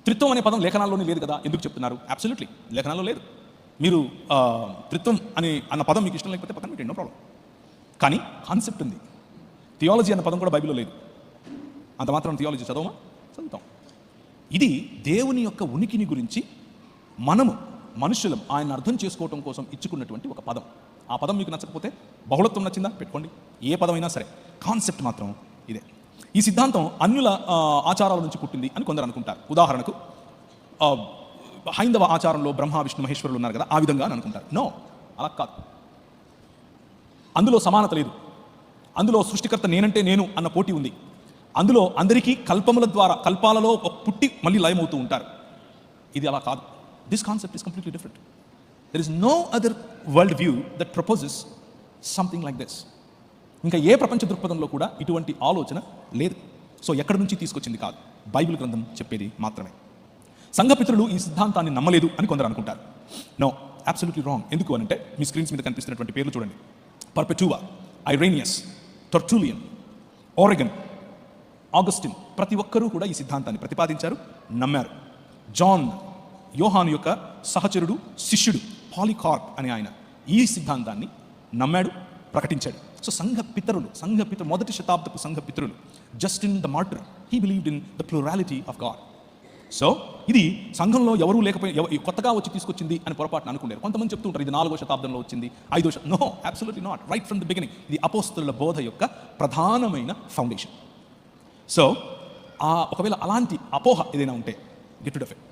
త్రిత్వం అనే పదం లేఖనాల్లోనే లేదు కదా, ఎందుకు చెప్తున్నారు? అబ్సల్యూట్లీ లేఖనాల్లో లేదు. మీరు త్రిత్వం అన్న పదం మీకు ఇష్టం లేకపోతే పక్కన పెట్టండి, నో ప్రాబ్లం. కానీ కాన్సెప్ట్ ఉంది. థియాలజీ అన్న పదం కూడా బైబిల్లో లేదు. అంత మాత్రం థియాలజీ చదువుతాం. ఇది దేవుని యొక్క ఉనికిని గురించి మనుషులం ఆయన అర్థం చేసుకోవటం కోసం ఇచ్చుకున్నటువంటి ఒక పదం. ఆ పదం మీకు నచ్చకపోతే, బహుళత్వం నచ్చిందా పెట్టుకోండి, ఏ పదమైనా సరే, కాన్సెప్ట్ మాత్రం ఇదే. ఈ సిద్ధాంతం అన్యుల ఆచారాల నుంచి పుట్టింది అని కొందరు అనుకుంటారు. ఉదాహరణకు హైందవ ఆచారంలో బ్రహ్మ విష్ణు మహేశ్వరులు ఉన్నారు కదా, ఆ విధంగా అని అనుకుంటారు. నో, అలా కాదు. అందులో సమానత లేదు. అందులో సృష్టికర్త నేనంటే నేను అన్న పోటీ ఉంది. అందులో అందరికీ కల్పాలలో పుట్టి మళ్ళీ లయమవుతూ ఉంటారు. ఇది అలా కాదు. This concept is completely different. There is no other world view that proposes something like this. ఇంకా ఏ ప్రపంచ దృక్పథంలో కూడా ఇటువంటి ఆలోచన లేదు. సో ఎక్కడి నుంచి తీసుకొచ్చింది కాదు, బైబిల్ గ్రంథం చెప్పేది మాత్రమే. సంఘపితరులు ఈ సిద్ధాంతాన్ని నమ్మలేదు అని కొందరు అనుకుంటారు. No, absolutely wrong. ఎందుకు అనంటే మీ స్క్రీన్స్ మీద కనిపిస్తున్నటువంటి పేర్లు చూడండి. పర్పెటువా, ఐరేనియస్, టర్టూలియన్, ఓరెగన్, ఆగస్టిన్, ప్రతి ఒక్కరూ కూడా ఈ సిద్ధాంతాన్ని ప్రతిపాదించారు, నమ్మారు. యోహాను యొక్క సహచరుడు, శిష్యుడు పాలికార్ప్ అనే ఆయన ఈ సిద్ధాంతాన్ని నమ్మాడు, ప్రకటించాడు. సో సంఘపితరులు మొదటి శతాబ్దపు సంఘపితరులు, Justin the martyr, he believed in the plurality of God. So ఇది సంఘంలో ఎవరూ లేకపోయినా కొత్తగా వచ్చి తీసుకొచ్చింది అని పొరపాటున అనుకున్నారు. కొంతమంది చెప్తూ ఉంటారు ఇది 4వ శతాబ్దంలో వచ్చింది, 5వ శతాబ్దం. No, absolutely not. Right from the beginning ఇది అపోస్తలుల బోధ యొక్క ప్రధానమైన ఫౌండేషన్. సో ఒకవేళ అలాంటి అపోహ ఏదైనా ఉంటే గెట్ రిడ్ ఆఫ్ ఇట్.